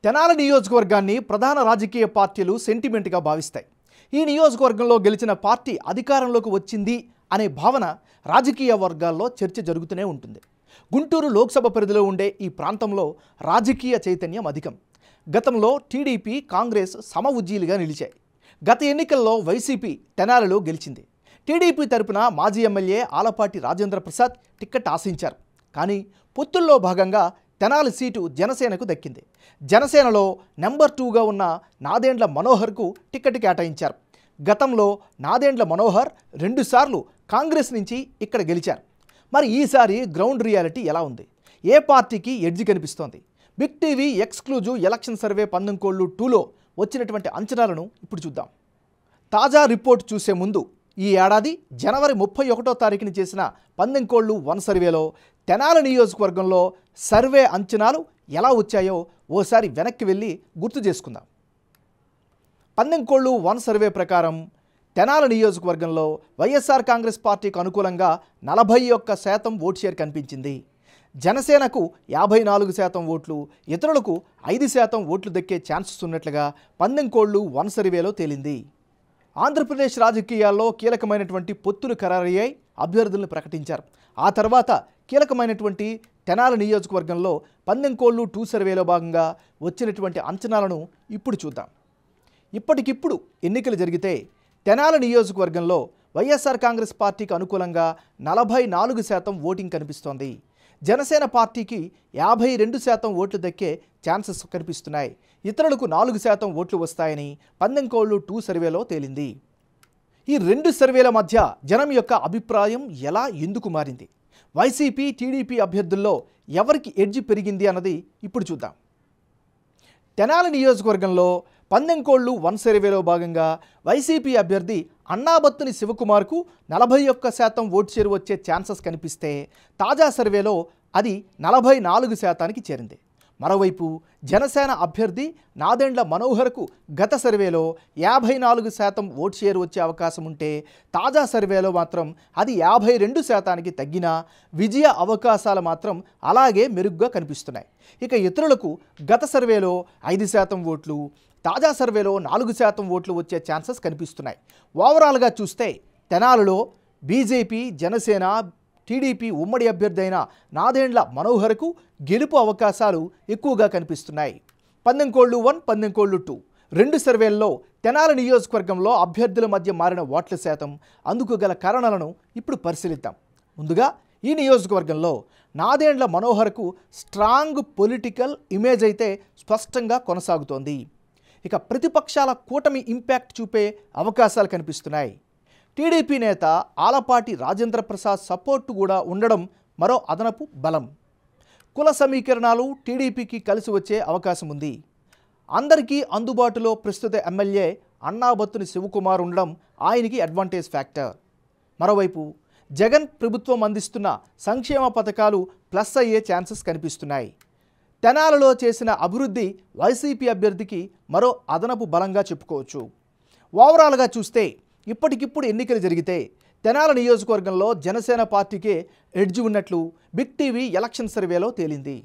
తెనాలి నియోజకవర్గాన్ని ప్రధాన రాజకీయ పార్టీలు సెంటిమెంట్గా భావిస్తాయి. ఈ నియోజకవర్గంలో గెలిచిన పార్టీ అధికారంలోకి వచ్చింది అనే భావన రాజకీయ వర్గాల్లో చర్చ జరుగుతూనే ఉంటుంది. గుంటూరు లోక్సభ పరిధిలో ఉండే ఈ ప్రాంతంలో రాజకీయ చైతన్యం అధికం. గతంలో టీడీపీ, కాంగ్రెస్ సమఉజ్జీలుగా నిలిచాయి. గత ఎన్నికల్లో వైసీపీ తెనాలిలో గెలిచింది. టీడీపీ తరపున మాజీ ఎమ్మెల్యే ఆలపాటి రాజేంద్ర ప్రసాద్ టిక్కెట్ ఆశించారు. కానీ పొత్తుల్లో భాగంగా తెనాలి సీటు జనసేనకు దక్కింది. జనసేనలో నెంబర్ 2గా ఉన్న నాదెండ్ల మనోహర్కు టికెట్ కేటాయించారు. గతంలో నాదెండ్ల మనోహర్ 2 సార్లు కాంగ్రెస్ నుంచి ఇక్కడ గెలిచారు. మరి ఈసారి గ్రౌండ్ రియాలిటీ ఎలా ఉంది? ఏ పార్టీకి ఎడ్జి కనిపిస్తోంది? Big TV exclusive election survey 19/2లో వచ్చినటువంటి అంచనాలను ఇప్పుడు చూద్దాం. తాజా రిపోర్ట్ చూసే ముందు ఈ ఏడాది జనవరి 31వ తారీఖున చేసిన 19/1 సర్వేలో తెనాలి నియోజకవర్గంలో సర్వే అంచనాలు ఎలా వచ్చాయో ఓసారి వెనక్కి వెళ్ళి గుర్తు చేసుకుందాం. 19/1 సర్వే ప్రకారం తెనాలి నియోజకవర్గంలో వైఎస్ఆర్ కాంగ్రెస్ పార్టీకి అనుకూలంగా 41% ఓట్ షేర్ కనిపించింది. జనసేనకు 54% ఓట్లు, ఇతరులకు 5% ఓట్లు దక్కే ఛాన్సెస్ ఉన్నట్లుగా 19/1 సర్వేలో తేలింది. ఆంధ్రప్రదేశ్ రాజకీయాల్లో కీలకమైనటువంటి పొత్తులు ఖరారయ్యాయి, అభ్యర్థులను ప్రకటించారు. ఆ తర్వాత కీలకమైనటువంటి తెనాలి నియోజకవర్గంలో 19/2 సర్వేలో భాగంగా వచ్చినటువంటి అంచనాలను ఇప్పుడు చూద్దాం. ఇప్పటికిప్పుడు ఎన్నికలు జరిగితే తెనాలి నియోజకవర్గంలో వైఎస్ఆర్ కాంగ్రెస్ పార్టీకి అనుకూలంగా 44% ఓటింగ్ కనిపిస్తోంది. జనసేన పార్టీకి 52% ఓట్లు దక్కే ఛాన్సెస్ కనిపిస్తున్నాయి. ఇతరులకు 4% ఓట్లు వస్తాయని 19/2 సర్వేలో తేలింది. ఈ 2 సర్వేల మధ్య జనం యొక్క అభిప్రాయం ఎలా, ఎందుకు మారింది? వైసీపీ, టీడీపీ అభ్యర్థుల్లో ఎవరికి ఎడ్జి పెరిగింది అన్నది ఇప్పుడు చూద్దాం. తెనాలి నియోజకవర్గంలో 19/1 సర్వేలో భాగంగా వైసీపీ అభ్యర్థి అన్నాబత్తుని శివకుమార్కు 41% ఓటు షేర్ వచ్చే ఛాన్సెస్ కనిపిస్తే తాజా సర్వేలో అది 44%కి చేరింది. మరోవైపు జనసేన అభ్యర్థి నాదెండ్ల మనోహర్కు గత సర్వేలో 54% ఓటు షేర్ వచ్చే అవకాశం ఉంటే తాజా సర్వేలో మాత్రం అది 52%కి తగ్గినా విజయ అవకాశాలు మాత్రం అలాగే మెరుగ్గా కనిపిస్తున్నాయి. ఇక ఇతరులకు గత సర్వేలో 5% ఓట్లు, తాజా సర్వేలో 4% ఓట్లు వచ్చే ఛాన్సెస్ కనిపిస్తున్నాయి. ఓవరాల్గా చూస్తే తెనాలిలో బీజేపీ, జనసేన, టీడీపీ ఉమ్మడి అభ్యర్థి అయిన నాదెండ్ల మనోహర్కు గెలుపు అవకాశాలు ఎక్కువగా కనిపిస్తున్నాయి. 19/1, 19/2 2 సర్వేల్లో తెనాలి నియోజకవర్గంలో అభ్యర్థుల మధ్య మారిన ఓట్ల శాతం, అందుకు గల కారణాలను ఇప్పుడు పరిశీలిద్దాం. ముందుగా ఈ నియోజకవర్గంలో నాదెండ్ల మనోహర్కు స్ట్రాంగ్ పొలిటికల్ ఇమేజ్ అయితే స్పష్టంగా కొనసాగుతోంది. ఇక ప్రతిపక్షాల కూటమి ఇంపాక్ట్ చూపే అవకాశాలు కనిపిస్తున్నాయి. టీడీపీ నేత ఆలపాటి రాజేంద్ర ప్రసాద్ సపోర్టు కూడా ఉండడం మరో అదనపు బలం. కుల సమీకరణాలు టీడీపీకి కలిసి వచ్చే అవకాశం ఉంది. అందరికీ అందుబాటులో ప్రస్తుత ఎమ్మెల్యే అన్నాబత్తుని శివకుమార్ ఉండడం ఆయనకి అడ్వాంటేజ్ ఫ్యాక్టర్. మరోవైపు జగన్ ప్రభుత్వం అందిస్తున్న సంక్షేమ పథకాలు ప్లస్ అయ్యే ఛాన్సెస్ కనిపిస్తున్నాయి. తెనాలిలో చేసిన అభివృద్ధి వైసీపీ అభ్యర్థికి మరో అదనపు బలంగా చెప్పుకోవచ్చు. ఓవరాల్గా చూస్తే ఇప్పటికిప్పుడు ఎన్నికలు జరిగితే తెనాలి నియోజకవర్గంలో జనసేన పార్టీకే ఎడ్జి ఉన్నట్లు బిగ్ టీవీ ఎలక్షన్ సర్వేలో తేలింది.